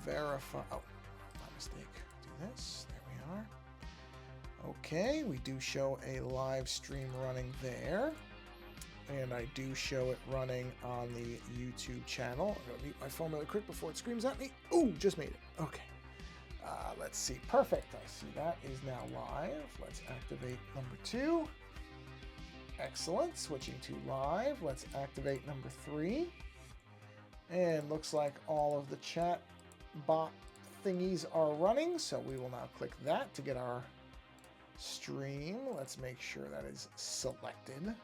verify. Oh, my mistake. Do this. There we are. Okay, we do show a live stream running there. And I do show it running on the YouTube channel. I'm going to mute my phone really quick before it screams at me. Ooh, just made it. Okay. Let's see. Perfect. I see that is now live. Let's activate number 2. Excellent. Switching to live. Let's activate number 3. And looks like all of the chat bot thingies are running. So we will now click that to get our stream. Let's make sure that is selected.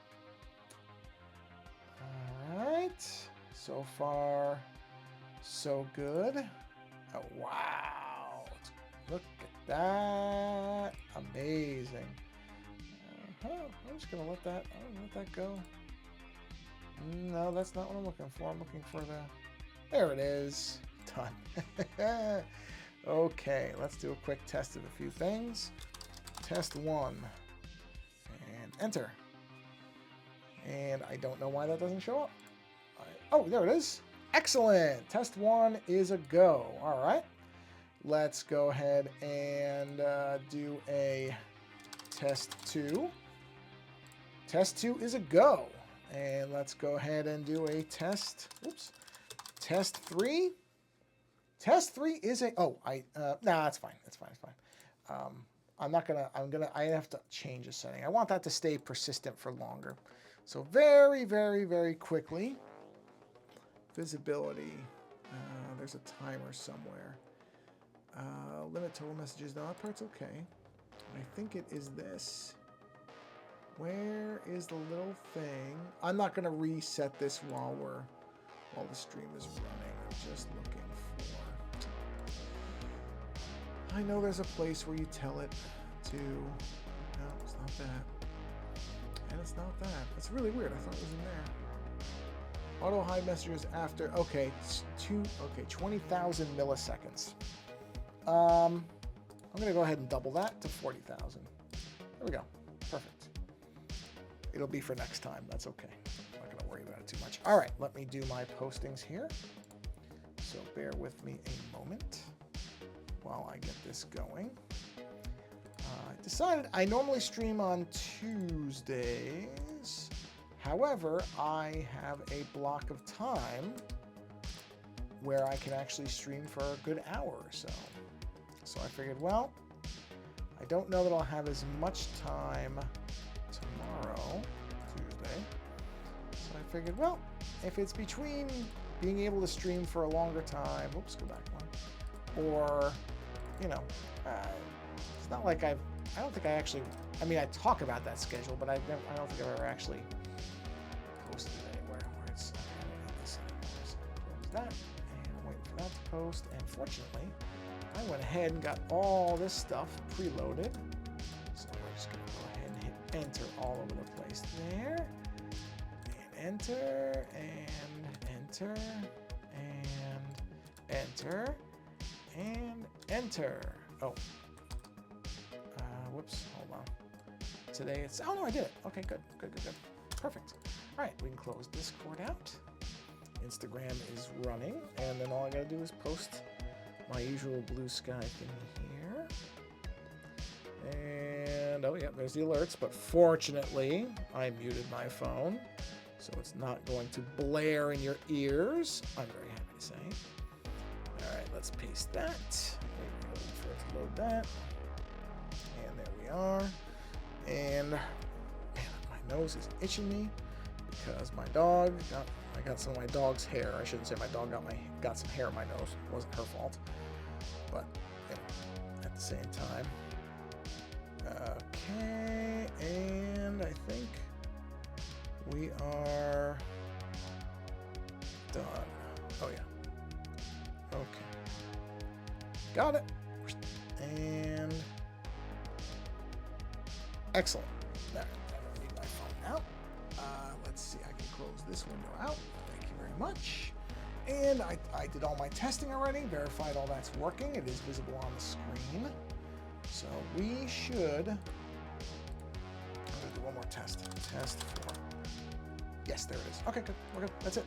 All right. So far, so good. Oh, wow. Look at that. Amazing. I'm just going to let that go. No, that's not what I'm looking for. I'm looking for the... There it is. Done. Okay, let's do a quick test of a few things. Test 1. And enter. And I don't know why that doesn't show up. Oh, there it is. Excellent. Test 1 is a go. All right. Let's go ahead and do a test 2. Test 2 is a go. And let's go ahead and do a test. Oops. Test 3. Test 3 is a... Oh, nah, it's fine. It's fine. It's fine. I have to change a setting. I want that to stay persistent for longer. So very, very, very quickly. Visibility. There's a timer somewhere. Limit total messages. No, that part's okay. I think it is this. Where is the little thing? I'm not going to reset this while the stream is running. I'm just looking for... I know there's a place where you tell it to... No, it's not that. And it's not that. That's really weird. I thought it was in there. Auto hide messages after... Okay, 20,000 milliseconds. I'm going to go ahead and double that to 40,000. There we go. Perfect. It'll be for next time. That's okay. I'm not going to worry about it too much. All right, let me do my postings here. So bear with me a moment while I get this going. I decided I normally stream on Tuesdays. However, I have a block of time where I can actually stream for a good hour or so. So I figured, well, I don't know that I'll have as much time tomorrow, Tuesday. So I figured, well, if it's between being able to stream for a longer time, oops, go back one, or, you know, it's not like I don't think I actually, I mean, I talk about that schedule, but I don't think I've ever actually posted it anywhere where it's, so close that, and I'm waiting for that to post, and fortunately, I went ahead and got all this stuff preloaded. So we're just going to go ahead and hit enter all over the place there. And enter, and enter, and enter, and enter. Oh. Whoops, hold on. Today it's, oh no, I did it. Okay, good. Perfect. All right, we can close Discord out. Instagram is running, and then all I got to do is post my usual blue sky thing here. And, oh yeah, there's the alerts, but fortunately, I muted my phone, so it's not going to blare in your ears. I'm very happy to say. All right, let's paste that. Wait for it to load that. And there we are. And, man, my nose is itching me because my dog I got some of my dog's hair. I shouldn't say my dog got some hair on my nose. It wasn't her fault. But you know, at the same time. Okay, and I think we are done. Oh yeah. Okay. Got it. And excellent. There. I don't need my phone out. Let's see. I can close this window out. Thank you very much. And I did all my testing already, verified all that's working. It is visible on the screen. So we should... I'm going to do one more test. Test 4. Yes, there it is. Okay, good. We're good. That's it.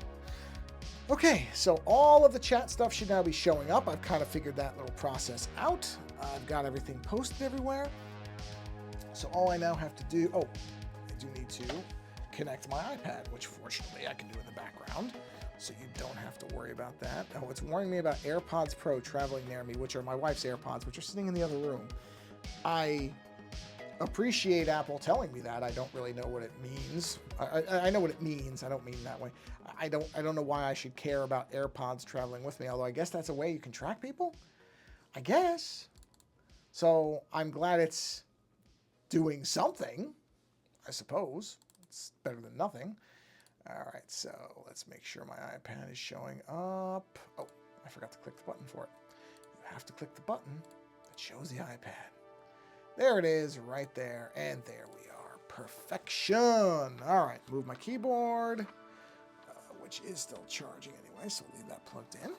Okay, so all of the chat stuff should now be showing up. I've kind of figured that little process out. I've got everything posted everywhere. So all I now have to do, I do need to connect my iPad, which fortunately I can do in the background. So you don't have to worry about that. Oh, it's warning me about AirPods Pro traveling near me, which are my wife's AirPods, which are sitting in the other room. I appreciate Apple telling me that. I don't really know what it means. I know what it means. I don't mean that way. I don't know why I should care about AirPods traveling with me, although I guess that's a way you can track people. I guess. So I'm glad it's doing something, I suppose. It's better than nothing. All right, so let's make sure my iPad is showing up. Oh, I forgot to click the button for it. You have to click the button that shows the iPad. There it is, right there, and there we are. Perfection. All right, move my keyboard, which is still charging anyway, so we'll leave that plugged in.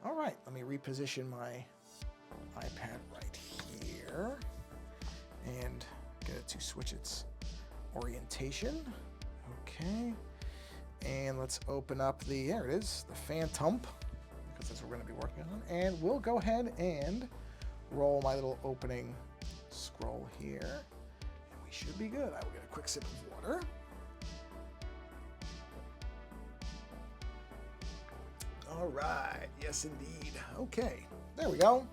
All right, let me reposition my iPad right here and get it to switch its orientation. Okay, and let's open up there it is, the Phantump, because that's what we're going to be working on, and we'll go ahead and roll my little opening scroll here, and we should be good. I will get a quick sip of water. All right, yes indeed. Okay, there we go.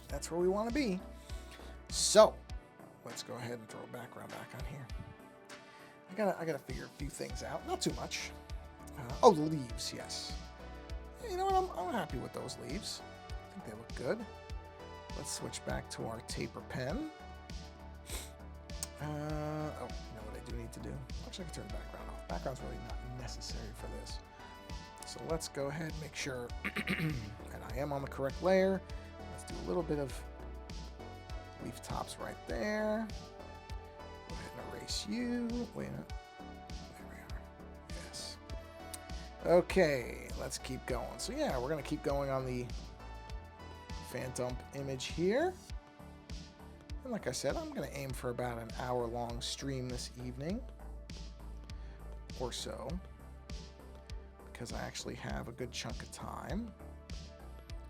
That's where we want to be. So let's go ahead and throw a background back on here. I gotta figure a few things out. Not too much. The leaves, yes. You know what? I'm happy with those leaves. I think they look good. Let's switch back to our taper pen. You know what I do need to do? Actually, I can turn the background off. Background's really not necessary for this. So let's go ahead and make sure that I am on the correct layer. Let's do a little bit of leaf tops right there. Go ahead and erase you. Wait a minute. There we are. Yes. Okay, let's keep going. So yeah, we're going to keep going on the Phantump image here. And like I said, I'm going to aim for about an hour-long stream this evening or so, because I actually have a good chunk of time,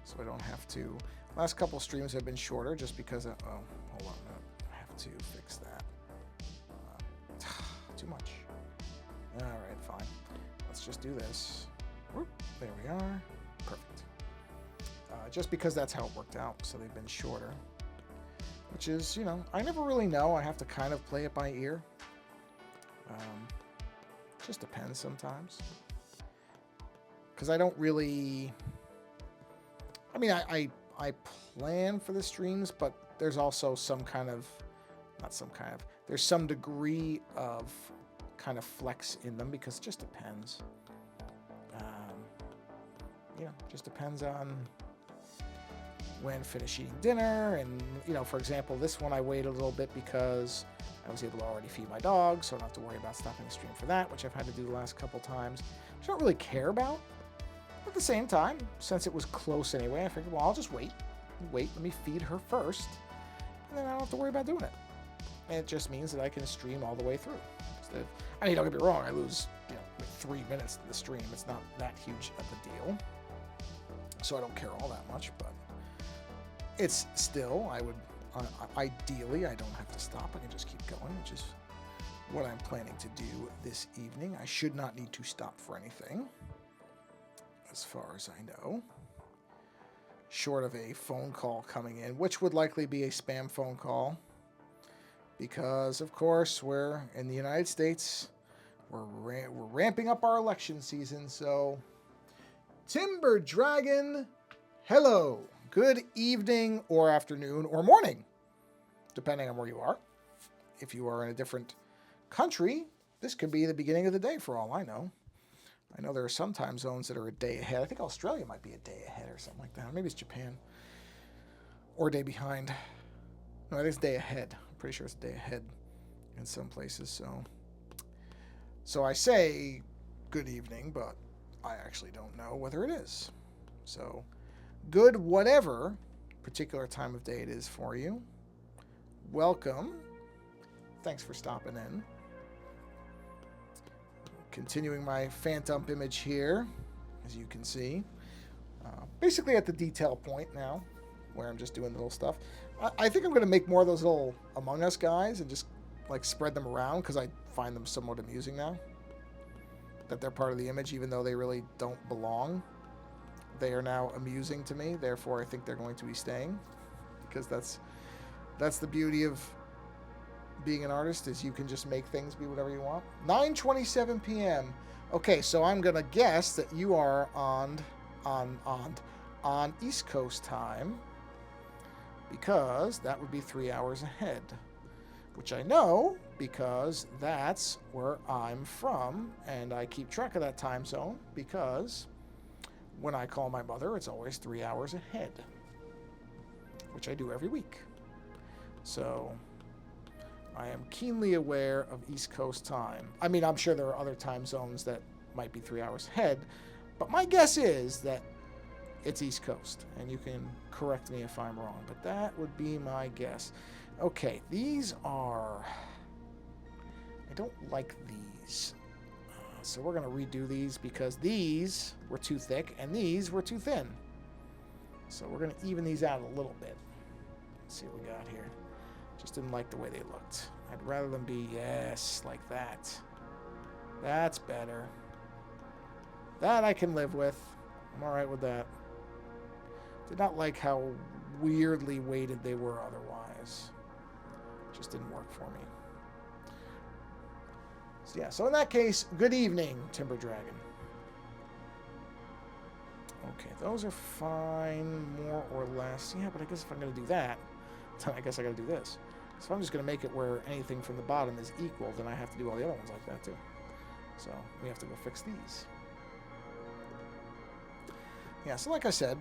so I don't have to. Last couple streams have been shorter just because hold on a minute. I have to fix that. Too much. All right, fine. Let's just do this. Whoop, there we are. Perfect. Just because that's how it worked out, so they've been shorter. Which is, you know, I never really know. I have to kind of play it by ear. Just depends sometimes. Because I don't really... I mean, I plan for the streams, but there's also some kind of... Not some kind of... There's some degree of kind of flex in them, because it just depends. You know, just depends on when finish eating dinner, and, you know, for example, this one I waited a little bit because I was able to already feed my dog, so I don't have to worry about stopping the stream for that, which I've had to do the last couple times, which I don't really care about. At the same time, since it was close anyway, I figured, well, I'll just wait, let me feed her first, and then I don't have to worry about doing it. And it just means that I can stream all the way through. Instead of, I mean, don't get me wrong, I lose, you know, like 3 minutes to the stream. It's not that huge of a deal, so I don't care all that much, but it's still, I would, ideally, I don't have to stop. I can just keep going, which is what I'm planning to do this evening. I should not need to stop for anything, as far as I know, short of a phone call coming in, which would likely be a spam phone call, because, of course, we're in the United States. We're ramping up our election season, so Timber Dragon, hello. Good evening or afternoon or morning, depending on where you are. If you are in a different country, this could be the beginning of the day for all I know. I know there are some time zones that are a day ahead. I think Australia might be a day ahead or something like that. Maybe it's Japan. Or a day behind. No, I think it's a day ahead. I'm pretty sure it's a day ahead in some places. So I say good evening, but I actually don't know whether it is. So good whatever particular time of day it is for you. Welcome. Thanks for stopping in. Continuing my Phantump image here, as you can see. Basically at the detail point now, where I'm just doing little stuff. I think I'm going to make more of those little Among Us guys and just like spread them around because I find them somewhat amusing now. That they're part of the image even though they really don't belong. They are now amusing to me, therefore I think they're going to be staying. Because that's the beauty of being an artist, is you can just make things be whatever you want. 9:27 p.m. Okay, so I'm going to guess that you are on East Coast time, because that would be 3 hours ahead, which I know because that's where I'm from, and I keep track of that time zone because when I call my mother, it's always 3 hours ahead, which I do every week. So I am keenly aware of East Coast time. I mean, I'm sure there are other time zones that might be 3 hours ahead, but my guess is that it's East Coast, and you can correct me if I'm wrong, but that would be my guess. Okay, these are... I don't like these. So we're going to redo these because these were too thick and these were too thin. So we're going to even these out a little bit. Let's see what we got here. Just didn't like the way they looked. I'd rather them be, yes, like that. That's better. That I can live with. I'm alright with that. Did not like how weirdly weighted they were otherwise. Just didn't work for me. So yeah, so in that case, good evening, Timber Dragon. Okay, those are fine, more or less. Yeah, but I guess if I'm going to do that, then I guess I got to do this. So if I'm just going to make it where anything from the bottom is equal, then I have to do all the other ones like that too. So we have to go fix these. Yeah, so like I said,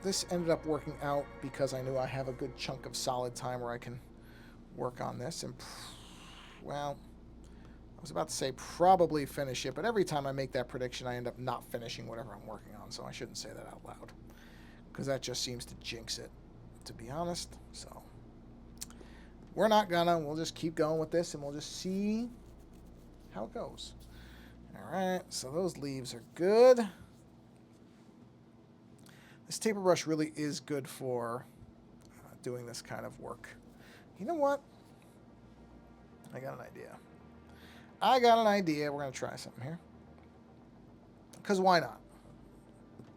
this ended up working out because I knew I have a good chunk of solid time where I can work on this. And, well, I was about to say probably finish it, but every time I make that prediction, I end up not finishing whatever I'm working on, so I shouldn't say that out loud, because that just seems to jinx it, to be honest. So we're not gonna. We'll just keep going with this, and we'll just see how it goes. All right, so those leaves are good. This taper brush really is good for doing this kind of work. You know what? I got an idea. We're going to try something here. Because why not?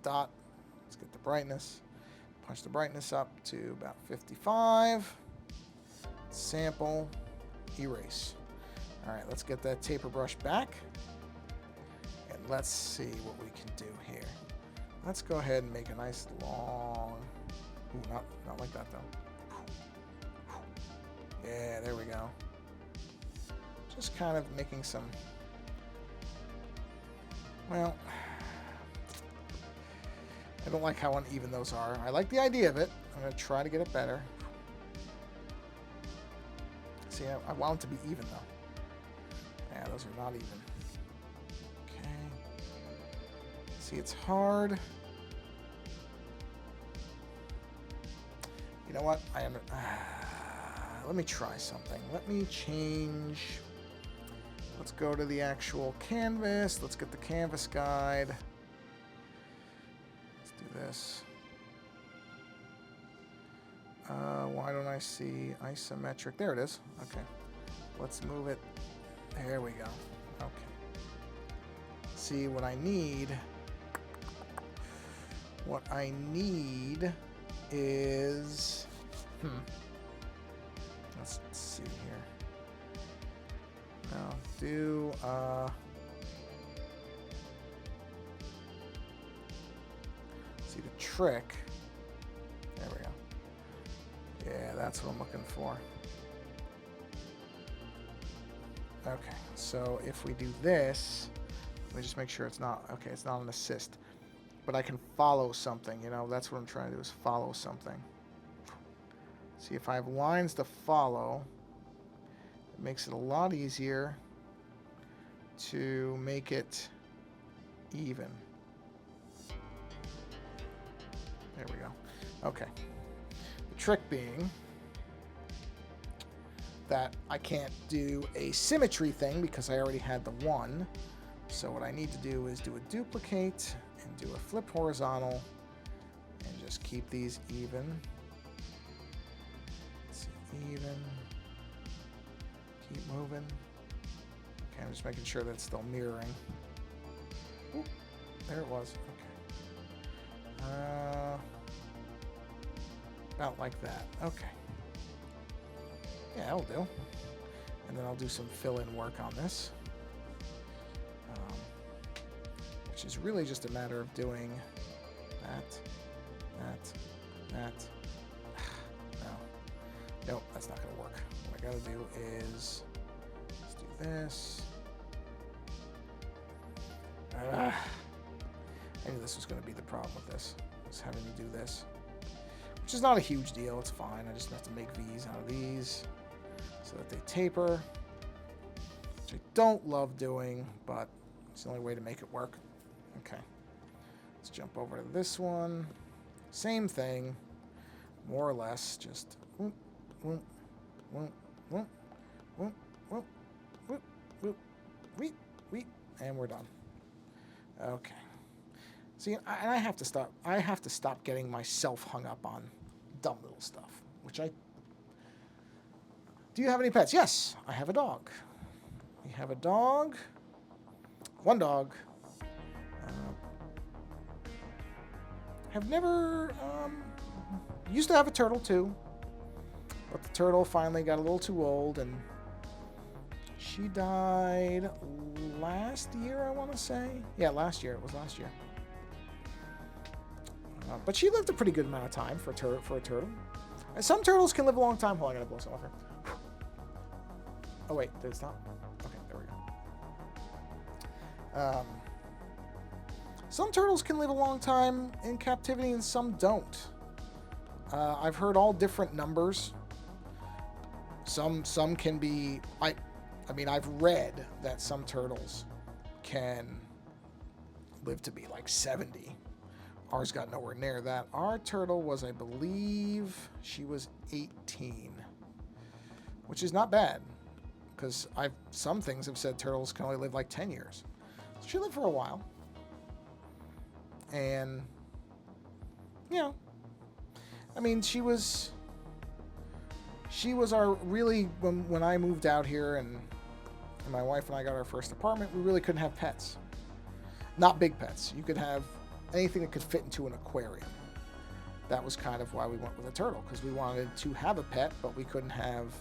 Dot. Let's get the brightness. Punch the brightness up to about 55. Sample. Erase. All right, let's get that taper brush back. And let's see what we can do here. Let's go ahead and make a nice long... Ooh, not like that, though. Yeah, there we go. Just kind of making some... Well... I don't like how uneven those are. I like the idea of it. I'm going to try to get it better. See, I want them to be even, though. Yeah, those are not even. Okay. See, it's hard. You know what? Let me try something. Let me change. Let's go to the actual canvas. Let's get the canvas guide. Let's do this. Why don't I see isometric? There it is. Okay. Let's move it. There we go. Okay. See, what I need is... Let's see here. Now, do... see the trick. There we go. Yeah, that's what I'm looking for. Okay, so if we do this, let me just make sure it's not... Okay, it's not an assist. But I can follow something, you know? That's what I'm trying to do, is follow something. See, if I have lines to follow, it makes it a lot easier to make it even. There we go. Okay. The trick being that I can't do a symmetry thing because I already had the one. So what I need to do is do a duplicate and do a flip horizontal and just keep these even. It's even. Keep moving. Okay, I'm just making sure that's still mirroring. Oop, there it was. Okay. About like that. Okay. Yeah, that'll do. And then I'll do some fill-in work on this. Which is really just a matter of doing that. No. Nope, that's not going to work. What I got to do is let's do this. I knew this was going to be the problem with this. Was having to do this. Which is not a huge deal. It's fine. I just have to make V's out of these so that they taper. Which I don't love doing, but it's the only way to make it work. Okay. Let's jump over to this one. Same thing. More or less. Just whoop, whoop, whoop, whoop, whoop, whoop, whoop, whoop, wheat, wheat, and we're done. Okay. See, and I have to stop. I have to stop getting myself hung up on dumb little stuff. Which I. Do you have any pets? Yes, I have a dog. We have a dog. One dog. Have never. Used to have a turtle too, but the turtle finally got a little too old, and she died last year. I want to say, yeah, last year. It was last year. But she lived a pretty good amount of time for a turtle. And some turtles can live a long time. Hold on, I gotta blow some off here. Oh wait, did it stop? Okay, there we go. Some turtles can live a long time in captivity, and some don't. I've heard all different numbers. Some can be. I mean, I've read that some turtles can live to be like 70. Ours got nowhere near that. Our turtle was, I believe, she was 18, which is not bad, because some things have said turtles can only live like 10 years. So she lived for a while, and you know, I mean, she was our really when I moved out here and my wife and I got our first apartment, we really couldn't have pets, not big pets. You could have anything that could fit into an aquarium. That was kind of why we went with a turtle, because we wanted to have a pet, but we couldn't have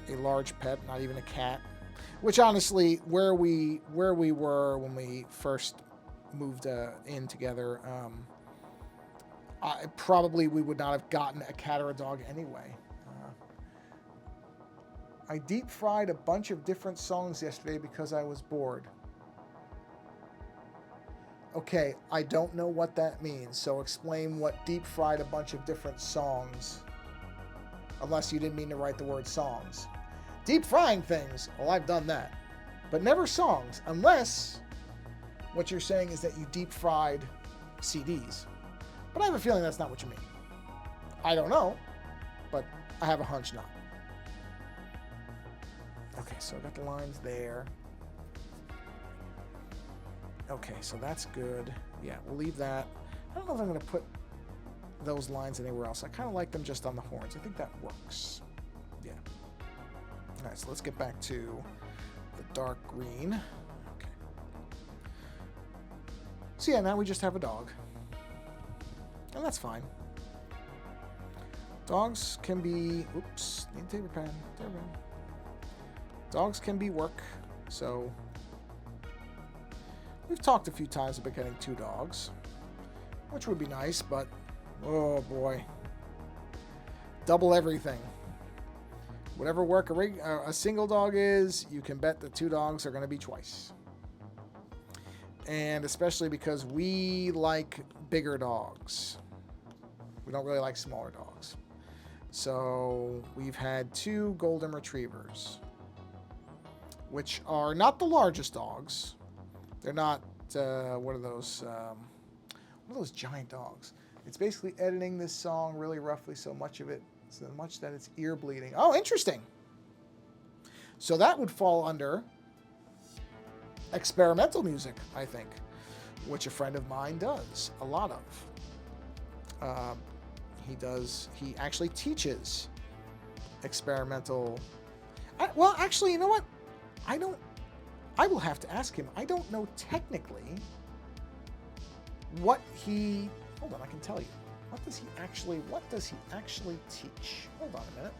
a large pet, not even a cat. Which honestly, where we were when we first moved in together, probably we would not have gotten a cat or a dog anyway. I deep fried a bunch of different songs yesterday because I was bored. Okay, I don't know what that means, so explain what deep fried a bunch of different songs, unless you didn't mean to write the word songs. Deep frying things, well, I've done that, but never songs, unless what you're saying is that you deep fried CDs. But I have a feeling that's not what you mean. I don't know, but I have a hunch not. Okay, so I got the lines there. Okay, so that's good. Yeah, we'll leave that. I don't know if I'm going to put those lines anywhere else. I kind of like them just on the horns. I think that works. Yeah. All right, so let's get back to the dark green. Okay. So yeah, now we just have a dog. And that's fine. Dogs can be... Oops, need a taper pen. Dogs can be work, so... We've talked a few times about getting 2 dogs, which would be nice, but oh boy. Double everything. Whatever work a single dog is, you can bet the 2 dogs are going to be twice. And especially because we like bigger dogs. We don't really like smaller dogs. So we've had 2 golden retrievers, which are not the largest dogs. They're not, what are those giant dogs? It's basically editing this song really roughly, so much that it's ear bleeding. Oh, interesting. So that would fall under experimental music, I think, which a friend of mine does a lot of. He actually teaches experimental. Well, actually, you know what? I will have to ask him. I don't know technically what he. Hold on, I can tell you. What does he actually teach? Hold on a minute.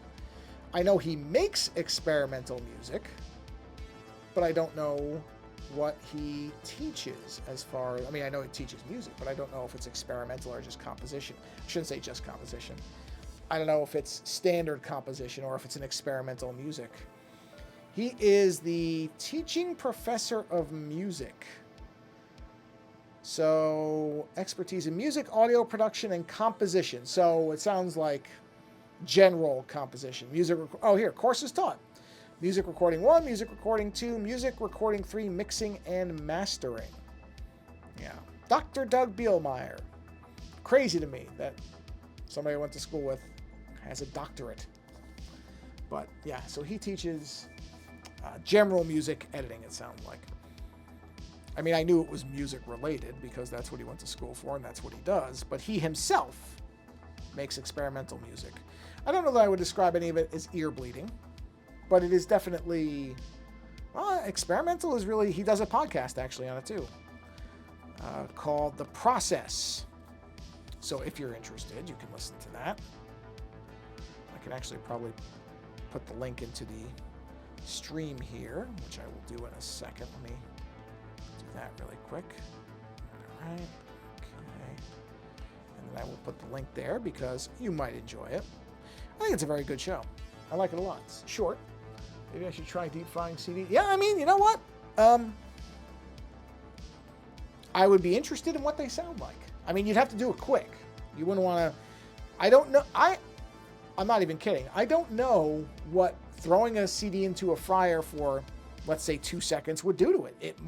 I know he makes experimental music, but I don't know what he teaches as far. I mean, I know he teaches music, but I don't know if it's experimental or just composition. I shouldn't say just composition. I don't know if it's standard composition or if it's an experimental music. He is the teaching professor of music. So, expertise in music, audio production, and composition. So, it sounds like general composition. Here, courses taught. Music recording 1, music recording 2, music recording 3, mixing and mastering. Yeah. Dr. Doug Bielmeyer. Crazy to me that somebody I went to school with has a doctorate. But, yeah, so he teaches general music editing, it sounds like. I mean, I knew it was music related because that's what he went to school for and that's what he does. But he himself makes experimental music. I don't know that I would describe any of it as ear bleeding, but it is definitely experimental. Is really, he does a podcast actually on it too, called The Process. So if you're interested, you can listen to that. I can actually probably put the link into the stream here, which I will do in a second. Let me do that really quick. All right. Okay. And then I will put the link there because you might enjoy it. I think it's a very good show. I like it a lot. It's short. Maybe I should try deep frying CD. Yeah, I mean, you know what? I would be interested in what they sound like. I mean, you'd have to do it quick. You wouldn't want to. I don't know. I'm not even kidding. I don't know what throwing a CD into a fryer for, let's say, 2 seconds would do to it. It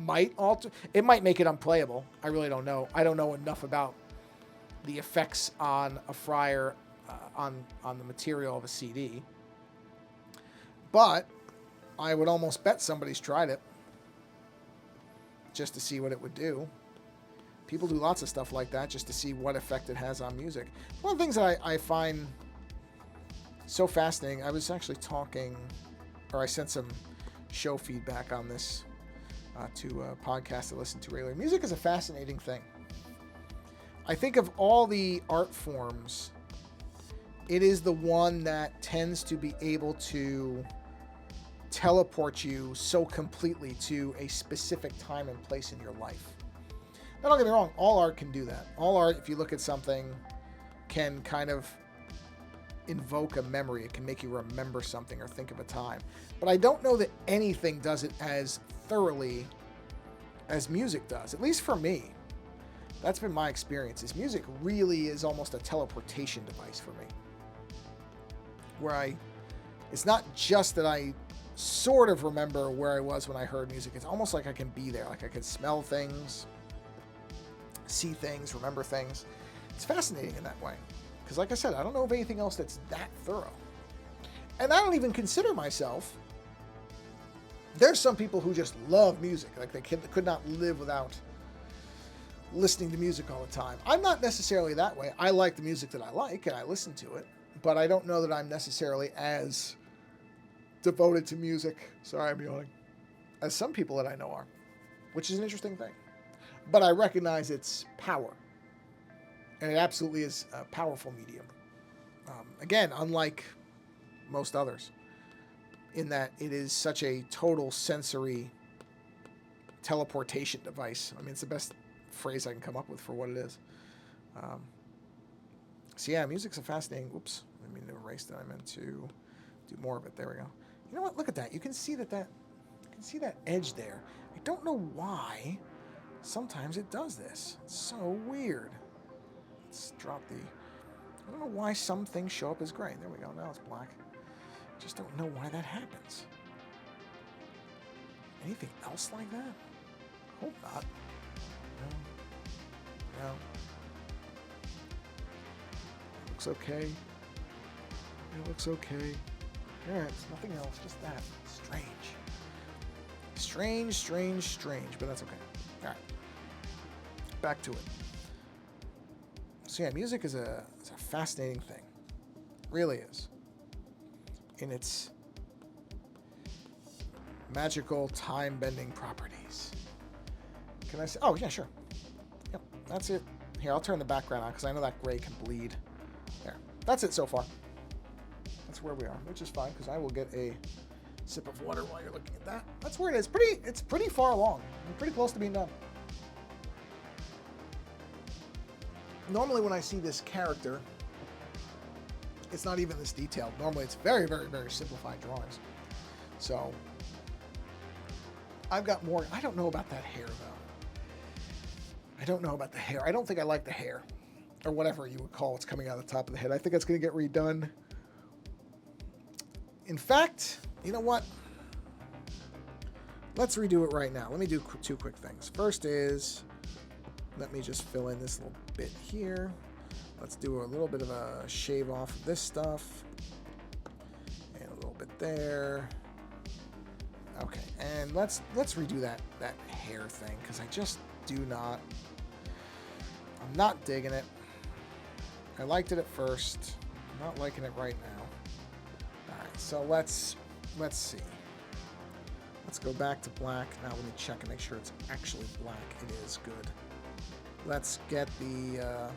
might make it unplayable. I really don't know. I don't know enough about the effects on a fryer on the material of a CD. But I would almost bet somebody's tried it just to see what it would do. People do lots of stuff like that just to see what effect it has on music. One of the things that I find so fascinating, I was actually talking, or I sent some show feedback on this to a podcast I listen to regularly. Music is a fascinating thing. I think of all the art forms, it is the one that tends to be able to teleport you so completely to a specific time and place in your life. Now, don't get me wrong, all art can do that. All art, if you look at something, can kind of invoke a memory. It can make you remember something or think of a time. But I don't know that anything does it as thoroughly as music does, at least for me. That's been my experience. Is music really is almost a teleportation device for me. Where it's not just that I sort of remember where I was when I heard music. It's almost like I can be there. Like I can smell things, see things, remember things. It's fascinating in that way. Because like I said, I don't know of anything else that's that thorough. And I don't even consider myself. There's some people who just love music. Like they could not live without listening to music all the time. I'm not necessarily that way. I like the music that I like and I listen to it. But I don't know that I'm necessarily as devoted to music, sorry I'm yawning, as some people that I know are. Which is an interesting thing. But I recognize its power. And it absolutely is a powerful medium. Again, unlike most others, in that it is such a total sensory teleportation device. I mean, it's the best phrase I can come up with for what it is. So yeah, music's a fascinating. Oops, I mean to erase that. I meant to do more of it. There we go. You know what? Look at that. You can see that edge there. I don't know why. Sometimes it does this. It's so weird. Let's drop the. I don't know why some things show up as gray. There we go. Now it's black. Just don't know why that happens. Anything else like that? Hope not. No. Looks okay. It looks okay. Yeah, it's nothing else. Just that. Strange. Strange, strange, strange, but that's okay. All right. Back to it. So yeah, music is a fascinating thing. Really is. In its magical time-bending properties. Can I say? Oh, yeah, sure. Yep, that's it. Here, I'll turn the background on because I know that gray can bleed. There. That's it so far. That's where we are, which is fine because I will get a sip of water while you're looking at that. That's where it is. It's pretty far along. I'm pretty close to being done. Normally when I see this character, it's not even this detailed. Normally it's very, very, very simplified drawings. So I've got more. I don't know about that hair, though. I don't know about the hair. I don't think I like the hair, or whatever you would call what's coming out of the top of the head. I think it's going to get redone. In fact, you know what? Let's redo it right now. Let me do two quick things. First is, let me just fill in this little bit here. Let's do a little bit of a shave off of this stuff. And a little bit there. Okay, and let's redo that hair thing, because I just do not, I'm not digging it. I liked it at first. I'm not liking it right now. Alright, so let's see. Let's go back to black. Now let me check and make sure it's actually black. It is good. Let's get the,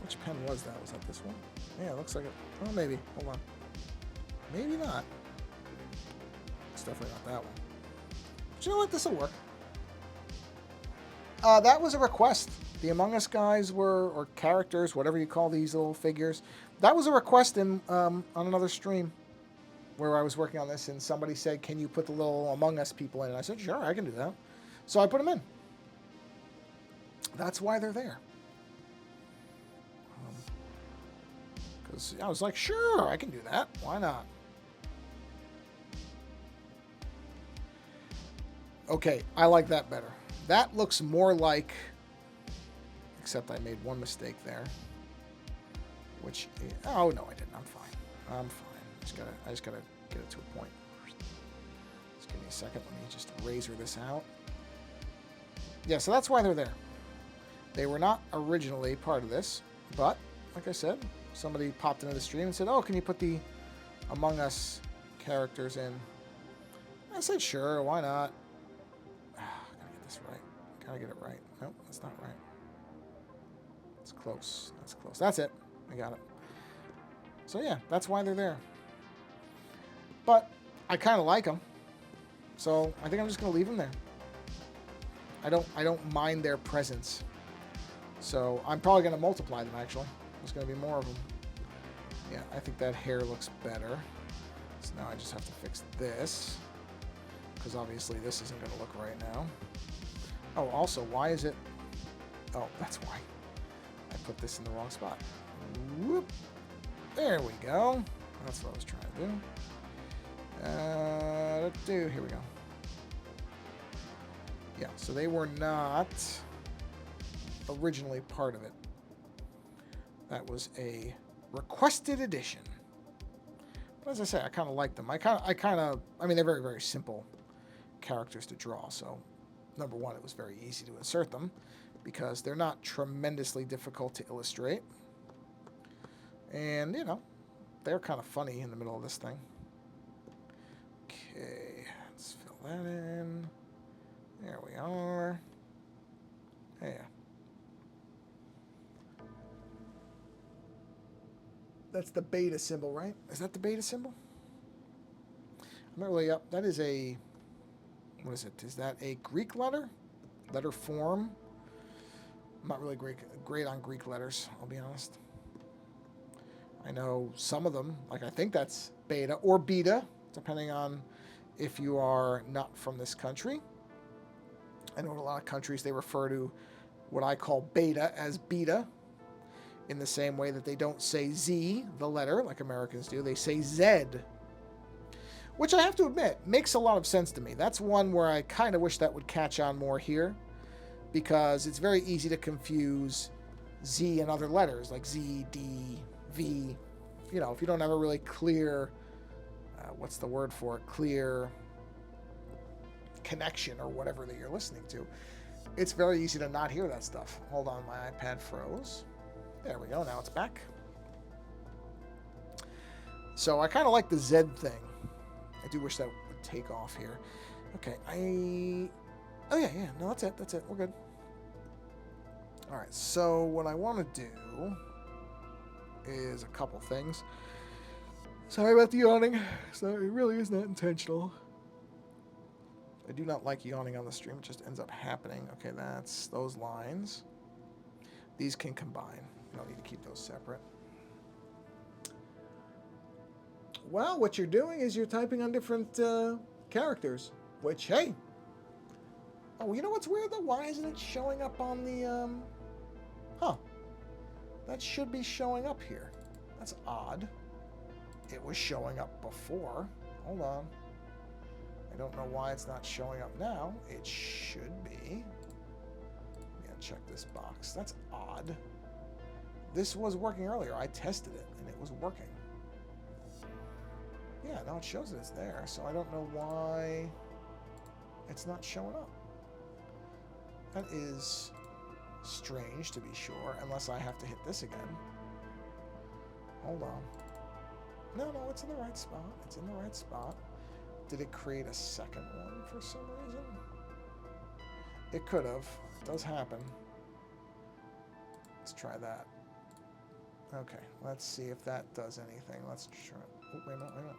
which pen was that? Was that this one? Yeah, it looks like it. Oh, maybe. Hold on. Maybe not. It's definitely not that one. But you know what? This will work. That was a request. The Among Us guys were, or characters, whatever you call these little figures. That was a request in on another stream where I was working on this, and somebody said, "Can you put the little Among Us people in?" And I said, "Sure, I can do that." So I put them in. That's why they're there. Because I was like, "Sure, I can do that. Why not?" Okay, I like that better. That looks more like, except I made one mistake there. Which, oh no, I didn't. I'm fine. I'm fine. I just gotta get it to a point. Just give me a second. Let me just razor this out. Yeah, so that's why they're there. They were not originally part of this, but like I said, somebody popped into the stream and said, "Oh, can you put the Among Us characters in?" I said, "Sure, why not?" Gotta get this right. Gotta get it right. Nope, that's not right. It's close. That's close. That's it. I got it. So yeah, that's why they're there. But I kind of like them, so I think I'm just gonna leave them there. I don't mind their presence. So I'm probably gonna multiply them. Actually, there's gonna be more of them. Yeah, I think that hair looks better. So now I just have to fix this, because obviously this isn't gonna look right now. Oh, also, why is it? Oh, that's why. I put this in the wrong spot. Whoop. There we go. That's what I was trying to do. Here we go. Yeah, so they were not originally part of it. That was a requested addition. But as I say, I kind of like them. I mean, they're very, very simple characters to draw. So, number one, it was very easy to insert them because they're not tremendously difficult to illustrate. And, you know, they're kind of funny in the middle of this thing. Okay, let's fill that in. There we are. Yeah. That's the beta symbol, right? Is that the beta symbol? I'm not really up. That is a... What is it? Is that a Greek letter? Letter form? I'm not really great on Greek letters, I'll be honest. I know some of them, like I think that's beta or beta, depending on if you are not from this country. I know in a lot of countries they refer to what I call beta as beta, in the same way that they don't say Z, the letter, like Americans do. They say Z, which I have to admit makes a lot of sense to me. That's one where I kind of wish that would catch on more here, because it's very easy to confuse Z and other letters like Z, D, V. You know, if you don't have a really clear, what's the word for it? Clear connection or whatever that you're listening to, it's very easy to not hear that stuff. Hold on, my iPad froze. There we go, now it's back. So I kind of like the Z thing. I do wish that would take off here. Okay, oh yeah, no, that's it, we're good. All right, so what I want to do is a couple things. Sorry about the yawning. So it really is not intentional. I do not like yawning on the stream. It just ends up happening. Okay, that's those lines. These can combine. You don't need to keep those separate. Well, what you're doing is you're typing on different characters, which, hey. Oh, you know what's weird, though? Why isn't it showing up on the, Huh. That should be showing up here. That's odd. It was showing up before. Hold on. I don't know why it's not showing up now. It should be. Yeah, check this box. That's odd. This was working earlier. I tested it, and it was working. Yeah, now it shows that it's there, so I don't know why it's not showing up. That is strange, to be sure, unless I have to hit this again. Hold on. No, it's in the right spot. It's in the right spot. Did it create a second one for some reason? It could have. It does happen. Let's try that. Okay, let's see if that does anything. Let's try. Oh, wait a minute.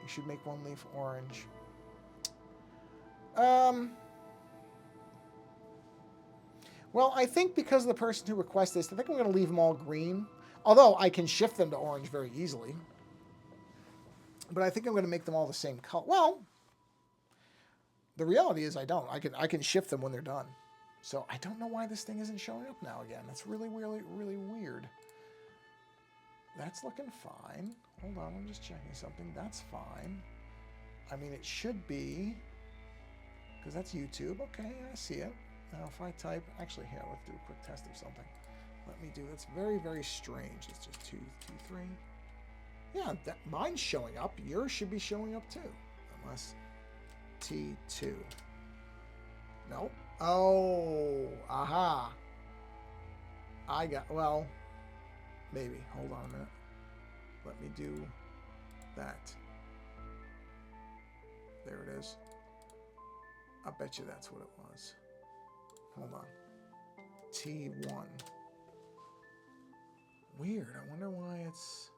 You should make one leaf orange. Well, I think because of the person who requested this, I think I'm going to leave them all green. Although I can shift them to orange very easily. But I think I'm going to make them all the same color. Well, the reality is I don't. I can shift them when they're done. So I don't know why this thing isn't showing up now again. That's really, really, really weird. That's looking fine. Hold on, I'm just checking something. That's fine. I mean, it should be, because that's YouTube. Okay, I see it. Now if I type, actually here, let's do a quick test of something. Let me do, that's very, very strange. It's just 2, 2, 3. Yeah, mine's showing up. Yours should be showing up too. Unless T2. Nope. Oh, aha. I got, well, maybe. Hold on a minute. Let me do that. There it is. I bet you that's what it was. Hold on. T1. Weird. I wonder why it's...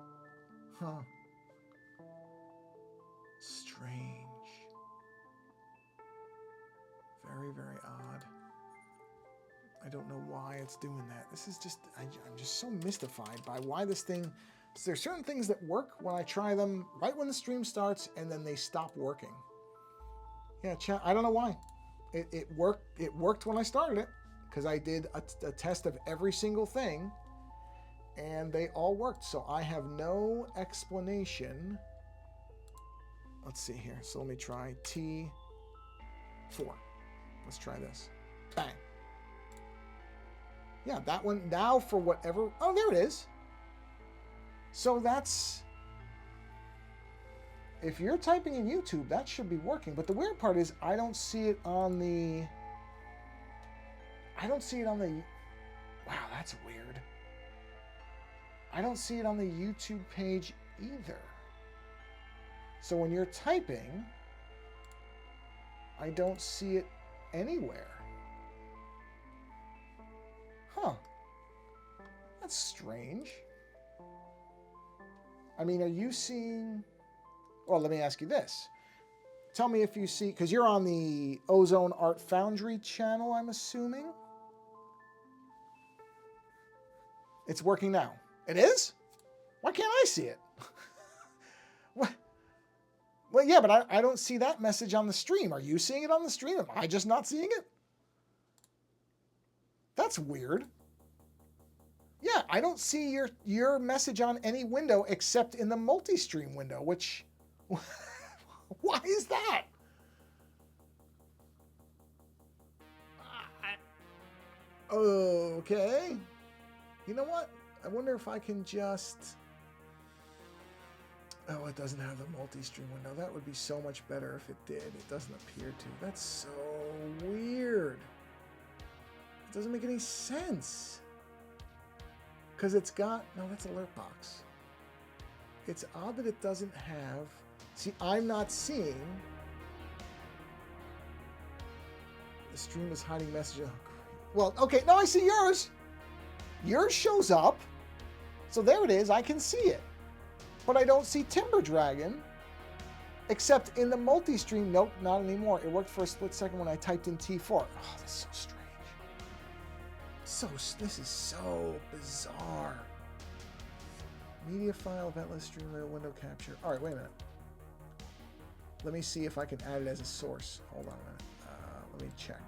Huh. Strange. Very, very odd. I don't know why it's doing that. This is just... I'm just so mystified by why this thing... So there's certain things that work when I try them right when the stream starts, and then they stop working. Yeah, chat. I don't know why. It worked. It worked when I started it because I did a test of every single thing, and they all worked. So I have no explanation. Let's see here. So let me try T4. Let's try this. Bang. Yeah, that one. Now for whatever. Oh, there it is. So that's, if you're typing in YouTube, that should be working. But the weird part is I don't see it on the, wow, that's weird. I don't see it on the YouTube page either. So when you're typing, I don't see it anywhere. Huh. That's strange. I mean, are you seeing... Well, let me ask you this. Tell me if you see... Because you're on the Ozone Art Foundry channel, I'm assuming? It's working now. It is? Why can't I see it? What? Well, yeah, but I don't see that message on the stream. Are you seeing it on the stream? Am I just not seeing it? That's weird. Yeah, I don't see your message on any window except in the multi-stream window, which... Why is that? Okay. You know what? I wonder if I can just... Oh, it doesn't have the multi-stream window. That would be so much better if it did. It doesn't appear to. That's so weird. It doesn't make any sense. Because it's got... No, that's alert box. It's odd that it doesn't have... See, I'm not seeing... The stream is hiding messages. Well, okay, no, I see yours. Yours shows up. So there it is. I can see it. But I don't see Timber Dragon. Except in the multi-stream. Nope, not anymore. It worked for a split second when I typed in T4. Oh, that's so strange. This is so bizarre. Media file, eventless stream layer, window capture. All right, wait a minute. Let me see if I can add it as a source. Hold on a minute. Let me check.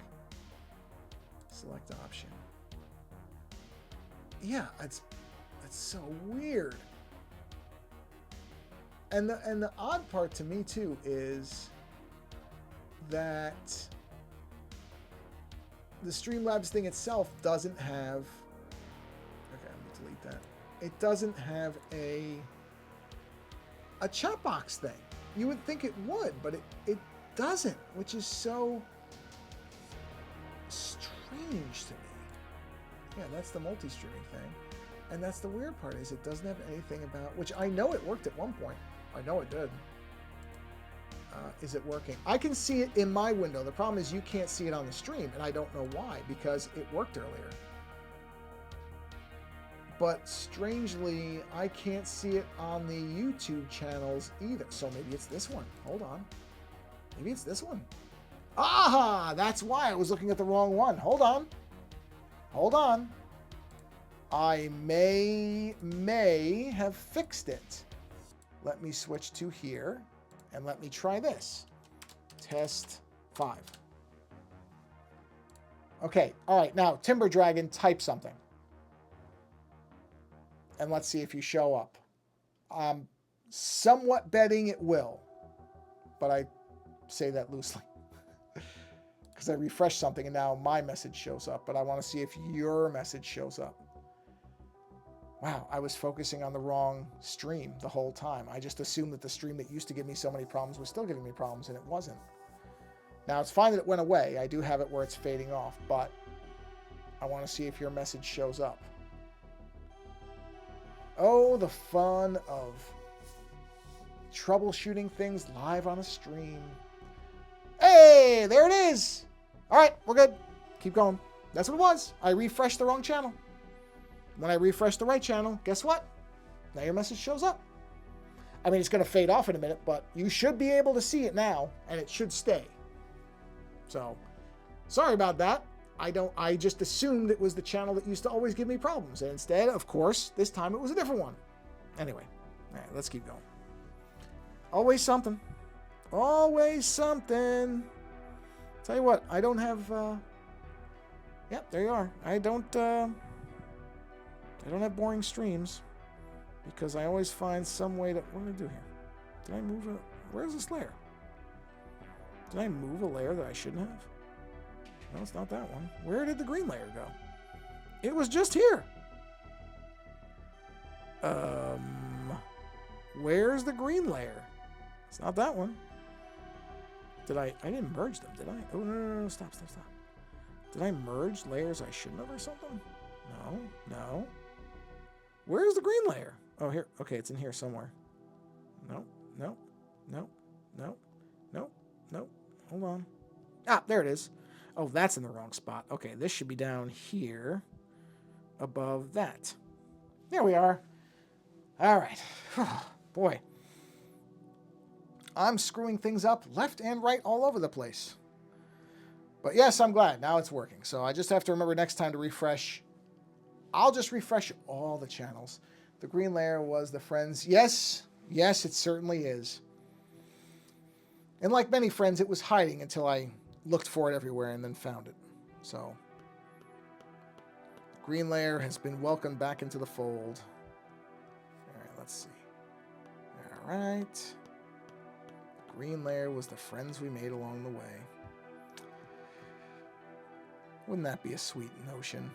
Select option. Yeah, that's so weird. And the odd part to me too is that the Streamlabs thing itself doesn't have. Okay, I'm gonna delete that. It doesn't have a chat box thing. You would think it would, but it doesn't, which is so strange to me. Yeah, that's the multi-streaming thing. And that's the weird part, is it doesn't have anything about, which I know it worked at one point. I know it did. Is it working? I can see it in my window. The problem is you can't see it on the stream, and I don't know why, because it worked earlier. But strangely, I can't see it on the YouTube channels either. So maybe it's this one. Hold on. Maybe it's this one. Aha! That's why I was looking at the wrong one. Hold on. Hold on. I may have fixed it. Let me switch to here, and let me try this. Test 5. Okay, all right, now, Timber Dragon, type something. And let's see if you show up. I'm somewhat betting it will, but I say that loosely. Because I refreshed something, and now my message shows up, but I want to see if your message shows up. Wow, I was focusing on the wrong stream the whole time. I just assumed that the stream that used to give me so many problems was still giving me problems, and it wasn't. Now, it's fine that it went away. I do have it where it's fading off, but I want to see if your message shows up. Oh, the fun of troubleshooting things live on a stream. Hey, there it is. All right, we're good. Keep going. That's what it was. I refreshed the wrong channel. When I refresh the right channel, guess what? Now your message shows up. I mean, it's going to fade off in a minute, but you should be able to see it now, and it should stay. So, sorry about that. I just assumed it was the channel that used to always give me problems. And instead, of course, this time it was a different one. Anyway, all right, let's keep going. Always something. Always something. Tell you what, I don't have... Yep, there you are. I don't have boring streams because I always find some way to... What did I do here? Did I move a... Where's this layer? Did I move a layer that I shouldn't have? No, it's not that one. Where did the green layer go? It was just here. Where's the green layer? It's not that one. Did I didn't merge them, did I? Oh, no. Stop. Did I merge layers I shouldn't have or something? No. Where's the green layer? Oh, here. Okay, it's in here somewhere. No. Hold on. Ah, there it is. Oh, that's in the wrong spot. Okay, this should be down here above that. There we are. All right. Boy. I'm screwing things up left and right all over the place. But yes, I'm glad. Now it's working. So I just have to remember next time to refresh. I'll just refresh all the channels. The green layer was the friends. Yes, it certainly is. And like many friends, it was hiding until I looked for it everywhere and then found it. So the green layer has been welcomed back into the fold. All right, let's see. All right. The green layer was the friends we made along the way. Wouldn't that be a sweet notion?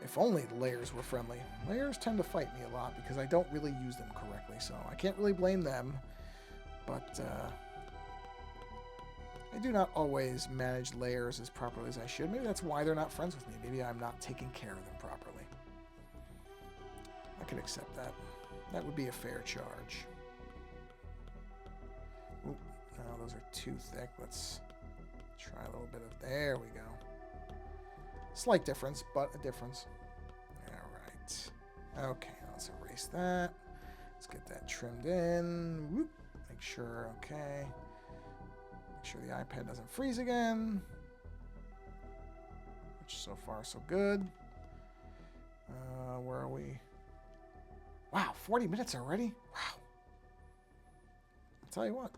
If only the layers were friendly. Layers tend to fight me a lot because I don't really use them correctly, so I can't really blame them. But I do not always manage layers as properly as I should. Maybe that's why they're not friends with me. Maybe I'm not taking care of them properly. I can accept that. That would be a fair charge. Ooh, no, those are too thick. Let's try a little bit of... There we go. Slight difference, but a difference. All right. Okay, let's erase that. Let's get that trimmed in. Whoop. Make sure, okay. Make sure the iPad doesn't freeze again. Which so far so good. Where are we? Wow, 40 minutes already? Wow. I'll tell you what.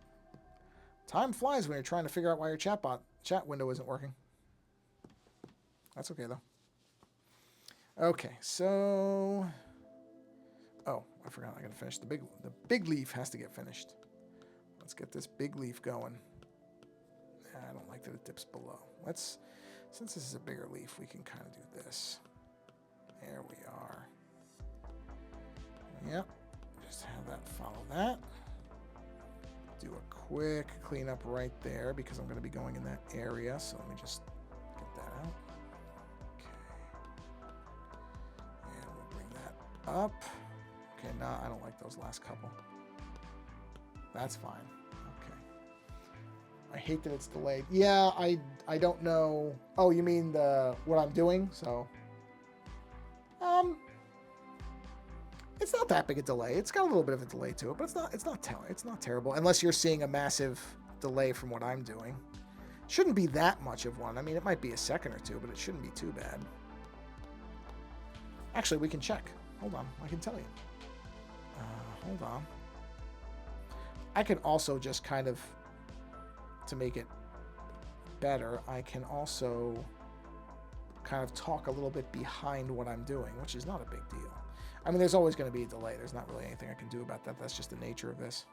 Time flies when you're trying to figure out why your chat window isn't working. That's okay, though. Okay, so... Oh, I forgot I gotta finish. The big leaf has to get finished. Let's get this big leaf going. I don't like that it dips below. Let's... Since this is a bigger leaf, we can kind of do this. There we are. Yep. Just have that follow that. Do a quick cleanup right there because I'm going to be going in that area. So let me just get that out. Okay. And we'll bring that up. Okay, no, I don't like those last couple. That's fine. Okay. I hate that it's delayed. Yeah, I don't know. Oh, you mean what I'm doing? So, it's not that big a delay. It's got a little bit of a delay to it, but it's not terrible unless you're seeing a massive delay from what I'm doing. Shouldn't be that much of one. I mean, it might be a second or two, but it shouldn't be too bad. Actually, we can check. Hold on, I can tell you. Hold on. I can also just kind of, to make it better, I can also kind of talk a little bit behind what I'm doing, which is not a big deal. I mean, there's always going to be a delay. There's not really anything I can do about that. That's just the nature of this.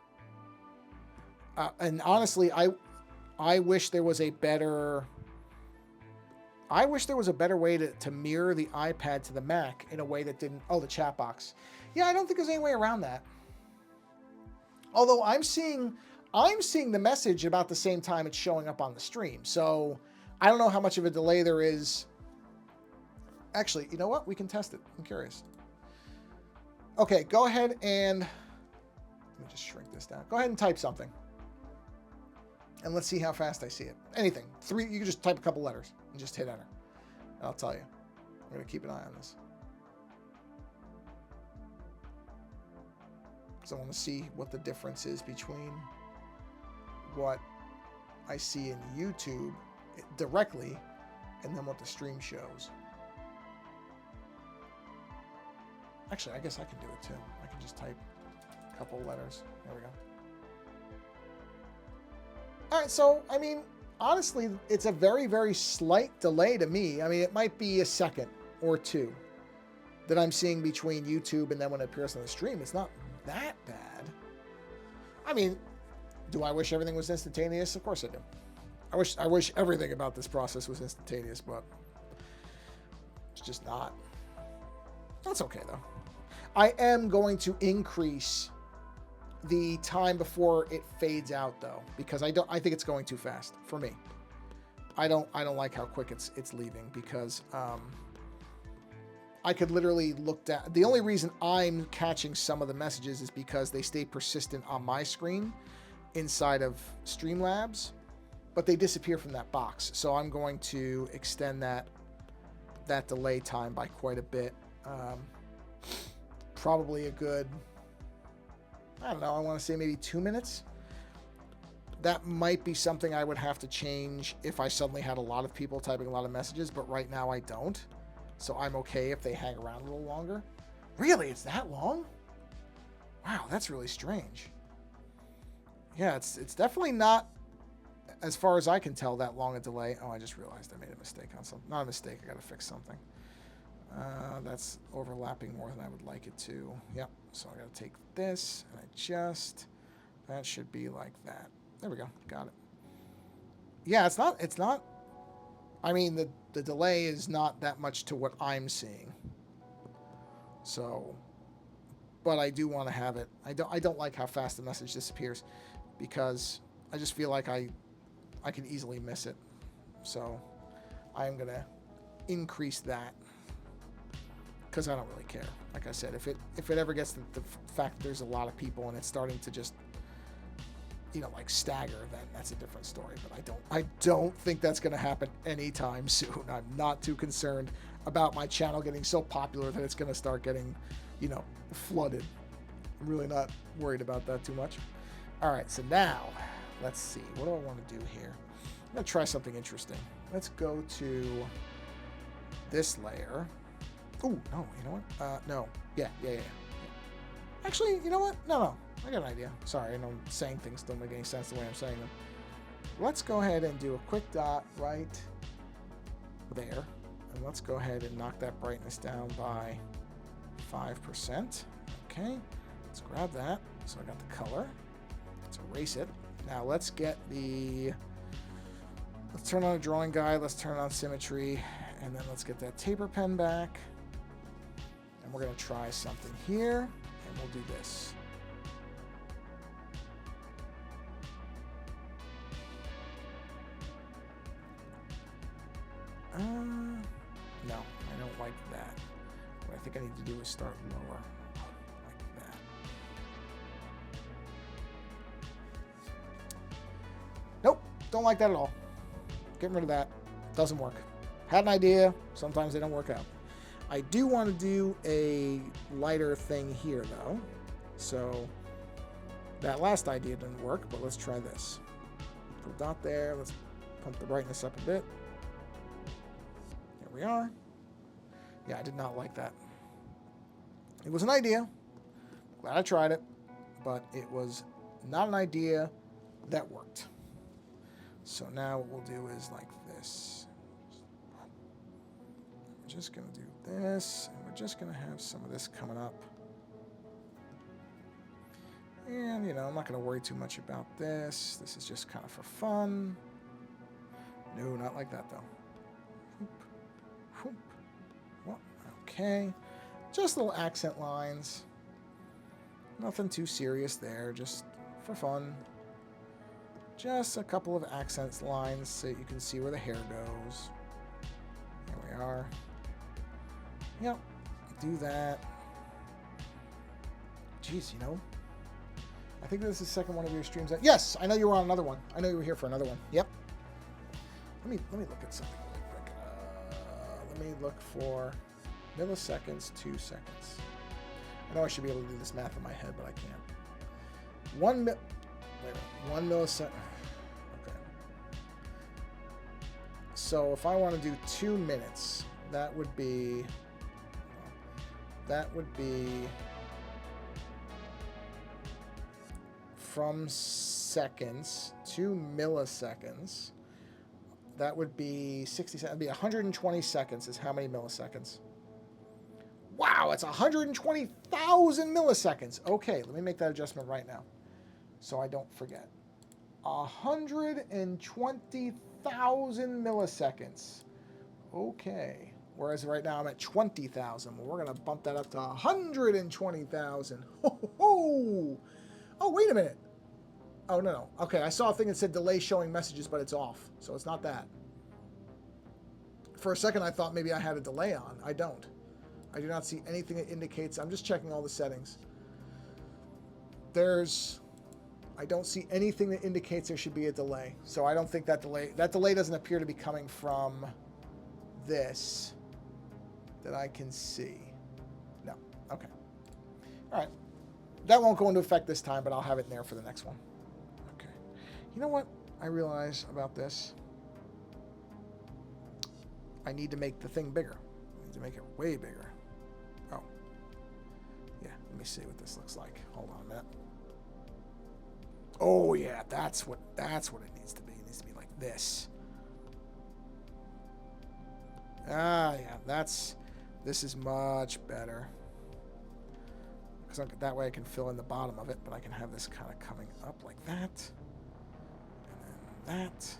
And honestly, I wish there was a better... I wish there was a better way to mirror the iPad to the Mac in a way that didn't... Oh, the chat box. Yeah, I don't think there's any way around that. Although I'm seeing the message about the same time it's showing up on the stream. So I don't know how much of a delay there is. Actually, you know what? We can test it. I'm curious. Okay, go ahead and... Let me just shrink this down. Go ahead and type something. And let's see how fast I see it. Anything. You can just type a couple letters and just hit enter. And I'll tell you. I'm going to keep an eye on this. Because I want to see what the difference is between what I see in YouTube directly and then what the stream shows. Actually, I guess I can do it too. I can just type a couple letters. There we go. All right, so, I mean, honestly, it's a very, very slight delay to me. I mean, it might be a second or two that I'm seeing between YouTube and then when it appears on the stream. It's not that bad. I mean, do I wish everything was instantaneous? Of course I do. I wish everything about this process was instantaneous, but it's just not. That's okay, though. I am going to increase the time before it fades out, though, because I think it's going too fast for me. I don't like how quick it's leaving, because I could literally look down. The only reason I'm catching some of the messages is because they stay persistent on my screen inside of Streamlabs, but they disappear from that box. So I'm going to extend that delay time by quite a bit. Probably a good, I don't know, I want to say maybe 2 minutes. That might be something I would have to change if I suddenly had a lot of people typing a lot of messages, but right now I don't. So I'm okay if they hang around a little longer. Really? It's that long? Wow, that's really strange. Yeah, it's definitely not, as far as I can tell, that long a delay. Oh, I just realized I made a mistake on something. Not a mistake, I gotta fix something. That's overlapping more than I would like it to. Yep, so I gotta take this and adjust. That should be like that. There we go, got it. Yeah, it's not, I mean, the delay is not that much to what I'm seeing. So, but I do want to have it. I don't like how fast the message disappears because I just feel like I can easily miss it. So I am gonna increase that because I don't really care. Like I said, if it ever gets to the fact that there's a lot of people and it's starting to just like stagger, then that's a different story. But I don't think that's going to happen anytime soon. I'm not too concerned about my channel getting so popular that it's going to start getting, flooded. I'm really not worried about that too much. All right, so now let's see. What do I want to do here? I'm going to try something interesting. Let's go to this layer. Oh, no, you know what? No. Yeah. Actually, you know what? No. I got an idea. Sorry, I know saying things don't make any sense the way I'm saying them. Let's go ahead and do a quick dot right there. And let's go ahead and knock that brightness down by 5%. Okay, let's grab that. So I got the color. Let's erase it. Now let's get let's turn on a drawing guide. Let's turn on symmetry. And then let's get that taper pen back. And we're going to try something here. And we'll do this. No, I don't like that. What I think I need to do is start lower, like that. Nope, don't like that at all. Getting rid of that. Doesn't work. Had an idea. Sometimes they don't work out. I do want to do a lighter thing here, though. So that last idea didn't work, but let's try this. Put a dot there. Let's pump the brightness up a bit. We are. Yeah, I did not like that. It was an idea. Glad I tried it, but it was not an idea that worked. So now what we'll do is like this. We're just going to do this, and we're just going to have some of this coming up. And, I'm not going to worry too much about this. This is just kind of for fun. No, not like that, though. Okay, just little accent lines. Nothing too serious there, just for fun. Just a couple of accent lines so you can see where the hair goes. There we are. Yep, do that. Jeez, I think this is the second one of your streams. Yes, I know you were on another one. I know you were here for another one. Yep. Let me look at something really quick. Let me look for milliseconds, 2 seconds. I know I should be able to do this math in my head, but I can't. 1 millisecond. Okay. So if I want to do 2 minutes, that would be from seconds to milliseconds. That would be 60 seconds. That'd be 120 seconds is how many milliseconds? Wow, it's 120,000 milliseconds. Okay, let me make that adjustment right now so I don't forget. 120,000 milliseconds. Okay. Whereas right now I'm at 20,000. Well, we're going to bump that up to 120,000. Oh, wait a minute. Oh, no. Okay, I saw a thing that said delay showing messages, but it's off. So it's not that. For a second, I thought maybe I had a delay on. I don't. I do not see anything that indicates. I'm just checking all the settings. I don't see anything that indicates there should be a delay. So I don't think that delay doesn't appear to be coming from this that I can see. No. Okay. All right. That won't go into effect this time, but I'll have it in there for the next one. Okay. You know what I realize about this? I need to make the thing bigger. I need to make it way bigger. Oh. Yeah, let me see what this looks like. Hold on a minute. Oh yeah, that's what it needs to be. It needs to be like this. Ah, yeah, this is much better. Because that way I can fill in the bottom of it, but I can have this kind of coming up like that. And then that.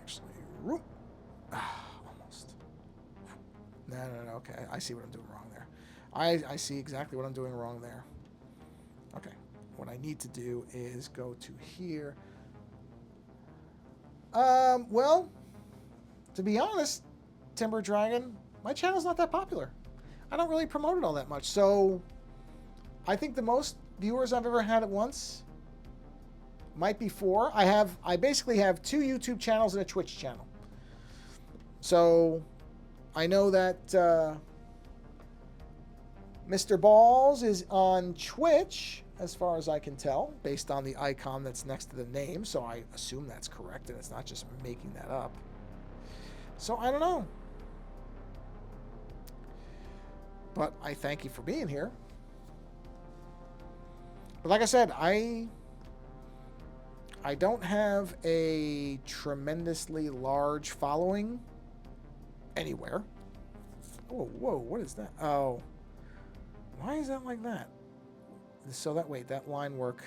Actually, almost. No. Okay, I see what I'm doing wrong there. I see exactly what I'm doing wrong there. Okay, what I need to do is go to here. Well, to be honest, Timber Dragon, my channel's not that popular. I don't really promote it all that much. So I think the most viewers I've ever had at once might be 4. I basically have 2 YouTube channels and a Twitch channel. So I know that Mr. Balls is on Twitch, as far as I can tell, based on the icon that's next to the name. So I assume that's correct, and it's not just making that up. So I don't know. But I thank you for being here. But like I said, I don't have a tremendously large following anywhere. Whoa, what is that? Oh. Why is that like that? So that line work,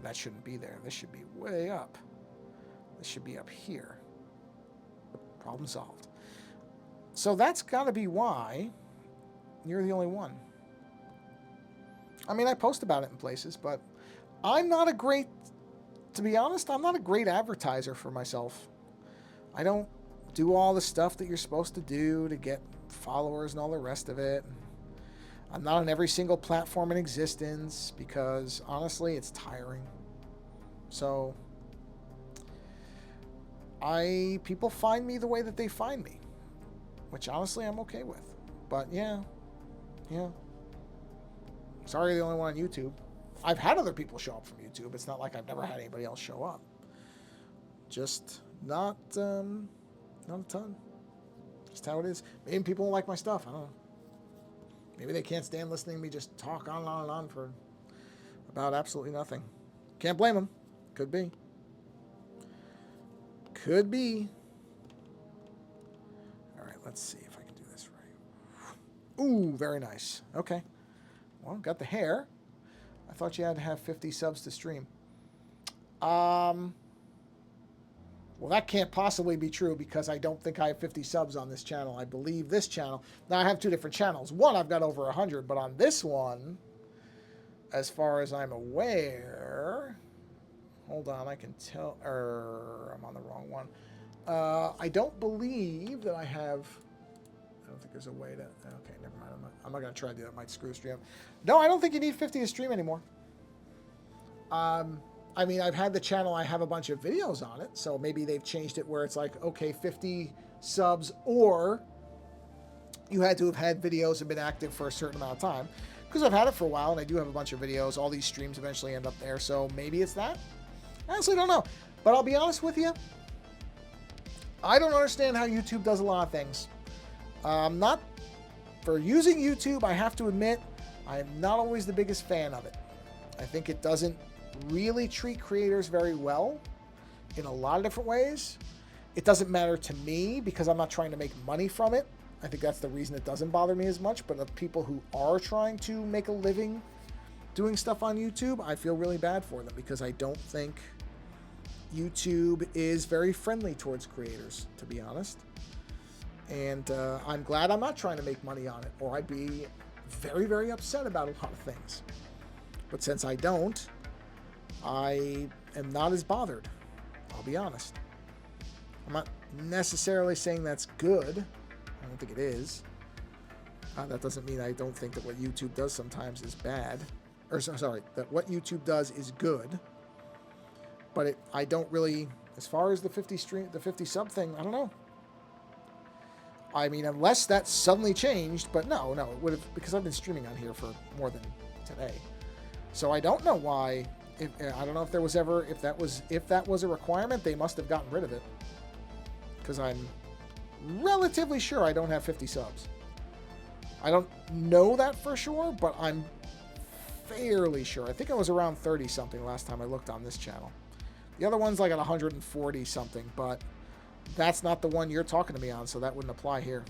that shouldn't be there. This should be way up. This should be up here. Problem solved. So that's got to be why you're the only one. I mean, I post about it in places, but I'm not a great, to be honest, I'm not a great advertiser for myself. I don't do all the stuff that you're supposed to do to get followers and all the rest of it. I'm not on every single platform in existence because, honestly, it's tiring. So, people find me the way that they find me, which, honestly, I'm okay with. But, yeah. Sorry, you're the only one on YouTube. I've had other people show up from YouTube. It's not like I've never had anybody else show up. Just not a ton. Just how it is. Maybe people don't like my stuff. I don't know. Maybe they can't stand listening to me just talk on and on and on for about absolutely nothing. Can't blame them. Could be. Could be. All right, let's see if I can do this right. Ooh, very nice. Okay. Well, got the hair. I thought you had to have 50 subs to stream. Well, that can't possibly be true because I don't think I have 50 subs on this channel. I believe this channel. Now, I have 2 different channels. One, I've got over 100, but on this one, as far as I'm aware, hold on, I can tell, I'm on the wrong one. I don't believe that I have, I don't think there's a way to, okay, never mind. I'm not going to try to do that. It might screw stream. No, I don't think you need 50 to stream anymore. I mean, I've had the channel, I have a bunch of videos on it, so maybe they've changed it where it's like, okay, 50 subs, or you had to have had videos and been active for a certain amount of time. Because I've had it for a while, and I do have a bunch of videos. All these streams eventually end up there, so maybe it's that. I honestly don't know. But I'll be honest with you, I don't understand how YouTube does a lot of things. For using YouTube, I have to admit, I am not always the biggest fan of it. I think it doesn't really treat creators very well in a lot of different ways. It doesn't matter to me because I'm not trying to make money from it. I think that's the reason it doesn't bother me as much. But the people who are trying to make a living doing stuff on YouTube, I feel really bad for them because I don't think YouTube is very friendly towards creators, to be honest. And I'm glad I'm not trying to make money on it, or I'd be very, very upset about a lot of things. But since I don't, I am not as bothered. I'll be honest. I'm not necessarily saying that's good. I don't think it is. That doesn't mean I don't think that what YouTube does sometimes is bad. Or sorry, that what YouTube does is good. But I don't really, as far as the 50 sub thing, I don't know. I mean, unless that suddenly changed, but no, it would have, because I've been streaming on here for more than today. So I don't know why. I don't know if there was ever, if that was a requirement, they must have gotten rid of it. Because I'm relatively sure I don't have 50 subs. I don't know that for sure, but I'm fairly sure. I think I was around 30 something last time I looked on this channel. The other one's like at 140 something, but that's not the one you're talking to me on, so that wouldn't apply here.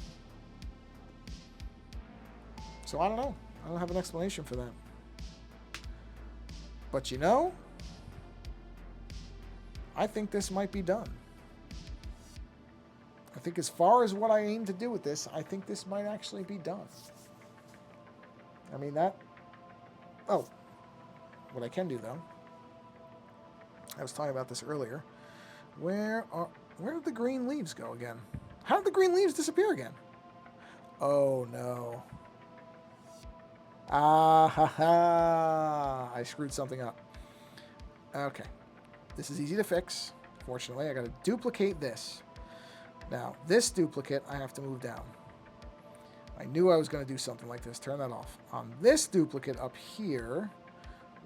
So I don't know. I don't have an explanation for that. But you know, I think this might be done. I think as far as what I aim to do with this, I think this might actually be done. I mean, that... Oh. What I can do, though... I was talking about this earlier. Where did the green leaves go again? How did the green leaves disappear again? Oh, no. Ah, ha, ha. I screwed something up. Okay. This is easy to fix. Fortunately, I got to duplicate this. Now, this duplicate, I have to move down. I knew I was going to do something like this. Turn that off. On this duplicate up here,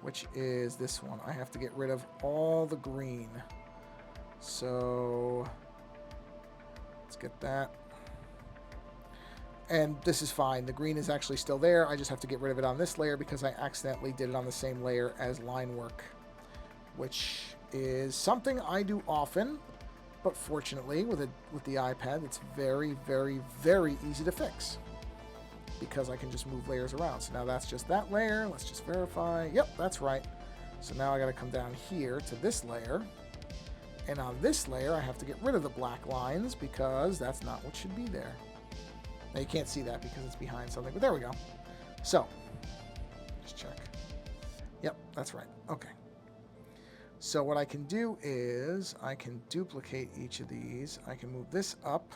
which is this one, I have to get rid of all the green. So, let's get that. And this is fine. The green is actually still there. I just have to get rid of it on this layer because I accidentally did it on the same layer as line work, which is something I do often. But fortunately, with the iPad, it's very, very, very easy to fix because I can just move layers around. So now that's just that layer. Let's just verify. Yep, that's right. So now I got to come down here to this layer. And on this layer, I have to get rid of the black lines because that's not what should be there. Now, you can't see that because it's behind something, but there we go. So, just check. Yep, that's right. Okay. So what I can do is I can duplicate each of these. I can move this up,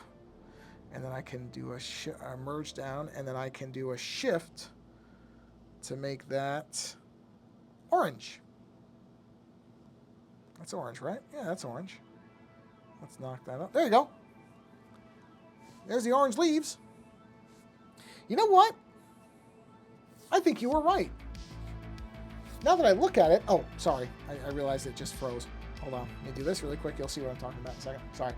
and then I can do a merge down, and then I can do a shift to make that orange. That's orange, right? Yeah, that's orange. Let's knock that up. There you go. There's the orange leaves. You know what? I think you were right. Now that I look at it... Oh, sorry. I realized it just froze. Hold on. Let me do this really quick. You'll see what I'm talking about in a second. Sorry.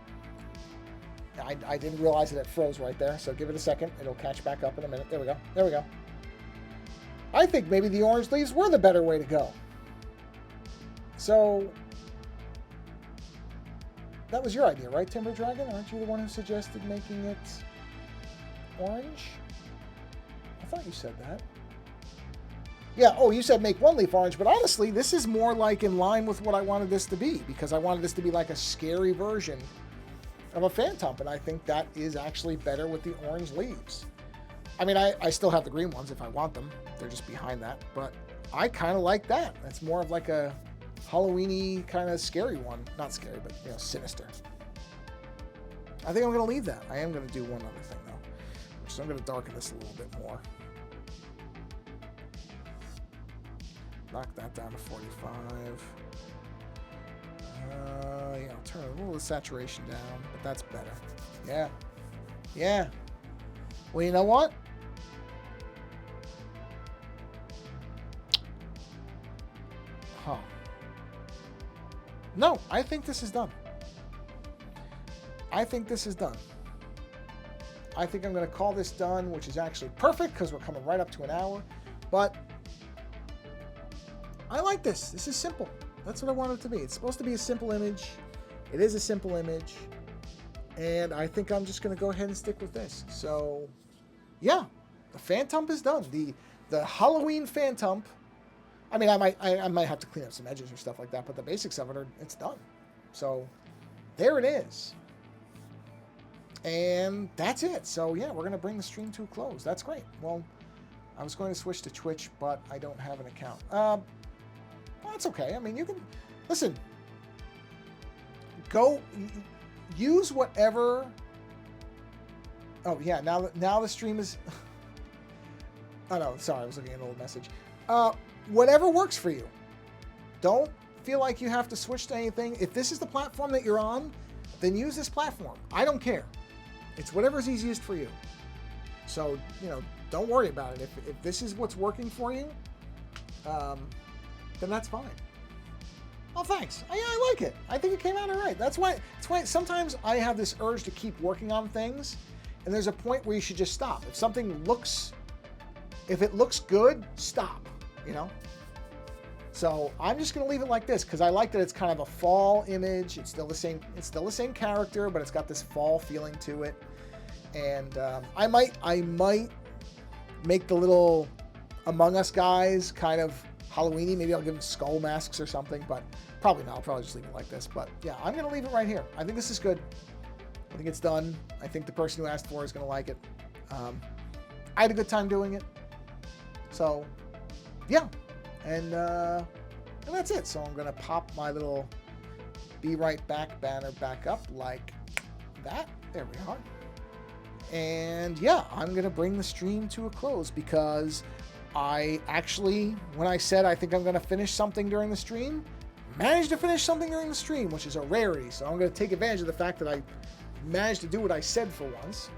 I didn't realize that it froze right there, so give it a second. It'll catch back up in a minute. There we go. There we go. I think maybe the orange leaves were the better way to go. So... That was your idea, right, Timber Dragon? Aren't you the one who suggested making it orange? I thought you said that. Yeah, oh, you said make one leaf orange, but honestly, this is more like in line with what I wanted this to be, because I wanted this to be like a scary version of a Phantump, and I think that is actually better with the orange leaves. I mean, I still have the green ones if I want them. They're just behind that, but I kind of like that. It's more of like a Halloween-y kind of scary one. Not scary, but, you know, sinister. I think I'm going to leave that. I am going to do one other thing, though, which is I'm going to darken this a little bit more. Knock that down to 45. Yeah, I'll turn a little of the saturation down, but that's better. Yeah. Yeah. Well, you know what? Huh. No, I think this is done. I think this is done. I think I'm going to call this done, which is actually perfect because we're coming right up to an hour. But I like this. This is simple. That's what I want it to be. It's supposed to be a simple image. It is a simple image. And I think I'm just going to go ahead and stick with this. So, yeah. The Phantump is done. The Halloween Phantump. I mean, I might have to clean up some edges or stuff like that, but the basics of it are, it's done. So, there it is. And that's it. So, yeah, we're going to bring the stream to a close. That's great. Well, I was going to switch to Twitch, but I don't have an account. Well, that's okay. I mean, you can... Listen. Go... Use whatever... Oh, yeah. Now the stream is... Oh, no. Sorry. I was looking at an old message. Whatever works for you. Don't feel like you have to switch to anything. If this is the platform that you're on, then use this platform. I don't care. It's whatever's easiest for you. So, you know, don't worry about it. If this is what's working for you, then that's fine. Oh, thanks. I like it. I think it came out all right. That's why sometimes I have this urge to keep working on things, and there's a point where you should just stop. If it looks good, stop, you know? So I'm just going to leave it like this because I like that it's kind of a fall image. It's still the same character, but it's got this fall feeling to it. And I might make the little Among Us guys kind of Halloween-y. Maybe I'll give them skull masks or something, but probably not. I'll probably just leave it like this. But yeah, I'm going to leave it right here. I think this is good. I think it's done. I think the person who asked for it is going to like it. I had a good time doing it. So, yeah. And that's it. So I'm going to pop my little Be Right Back banner back up like that. There we are. And yeah, I'm going to bring the stream to a close because I actually, when I said I think I'm going to finish something during the stream, managed to finish something during the stream, which is a rarity. So I'm going to take advantage of the fact that I managed to do what I said for once.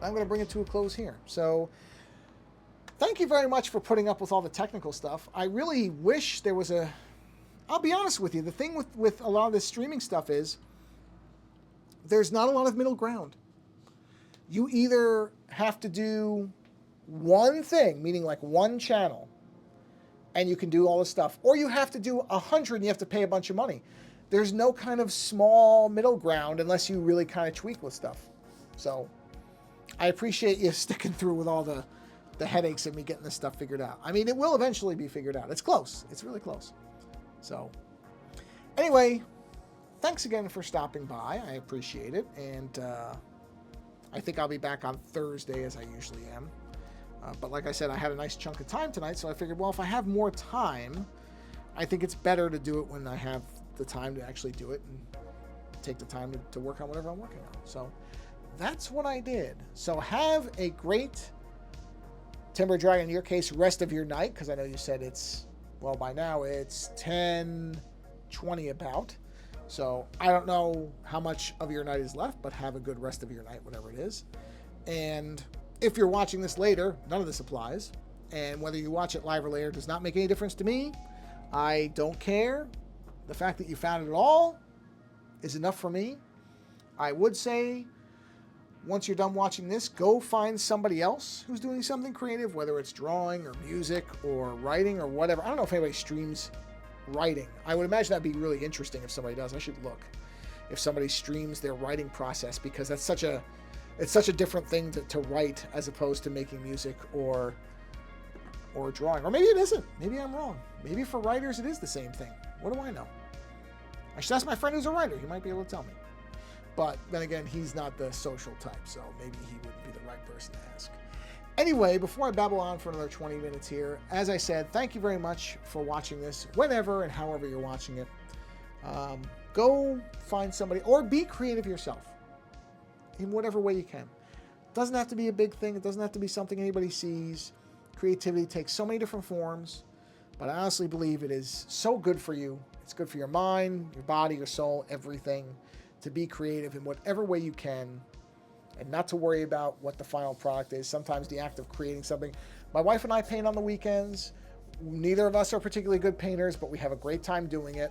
I'm going to bring it to a close here. So thank you very much for putting up with all the technical stuff. I really wish there was a... I'll be honest with you. The thing with a lot of this streaming stuff is there's not a lot of middle ground. You either have to do one thing, meaning like one channel, and you can do all this stuff, or you have to do 100 and you have to pay a bunch of money. There's no kind of small middle ground unless you really kind of tweak with stuff. So I appreciate you sticking through with all the headaches of me getting this stuff figured out. I mean, it will eventually be figured out. It's close. It's really close. So anyway, thanks again for stopping by. I appreciate it. And I think I'll be back on Thursday as I usually am. But like I said, I had a nice chunk of time tonight, so I figured, well, if I have more time, I think it's better to do it when I have the time to actually do it and take the time to work on whatever I'm working on. So that's what I did. So have a great Timber Dragon, in your case, rest of your night, because I know you said it's, well, by now it's 10:20 about. So I don't know how much of your night is left, but have a good rest of your night, whatever it is. And if you're watching this later, none of this applies. And whether you watch it live or later does not make any difference to me. I don't care. The fact that you found it all is enough for me. I would say, once you're done watching this, go find somebody else who's doing something creative, whether it's drawing or music or writing or whatever. I don't know if anybody streams writing. I would imagine that'd be really interesting if somebody does. I should look if somebody streams their writing process, because that's such a different thing to write as opposed to making music or drawing. Or maybe it isn't. Maybe I'm wrong. Maybe for writers it is the same thing. What do I know? I should ask my friend who's a writer. He might be able to tell me. But then again, he's not the social type, so maybe he wouldn't be the right person to ask. Anyway, before I babble on for another 20 minutes here, as I said, thank you very much for watching this, whenever and however you're watching it. Go find somebody, or be creative yourself in whatever way you can. It doesn't have to be a big thing. It doesn't have to be something anybody sees. Creativity takes so many different forms, but I honestly believe it is so good for you. It's good for your mind, your body, your soul, everything, to be creative in whatever way you can and not to worry about what the final product is. Sometimes the act of creating something. My wife and I paint on the weekends. Neither of us are particularly good painters, but we have a great time doing it.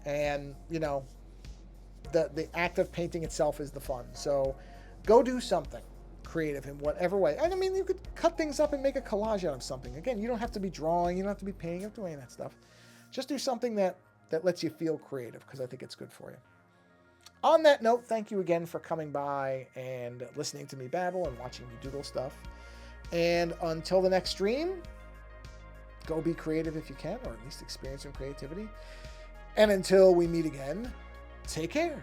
And, you know, the act of painting itself is the fun. So go do something creative in whatever way. And I mean, you could cut things up and make a collage out of something. Again, you don't have to be drawing. You don't have to be painting. You don't have to do any of that stuff. Just do something that lets you feel creative, because I think it's good for you. On that note, thank you again for coming by and listening to me babble and watching me doodle stuff. And until the next stream, go be creative if you can, or at least experience some creativity. And until we meet again, take care.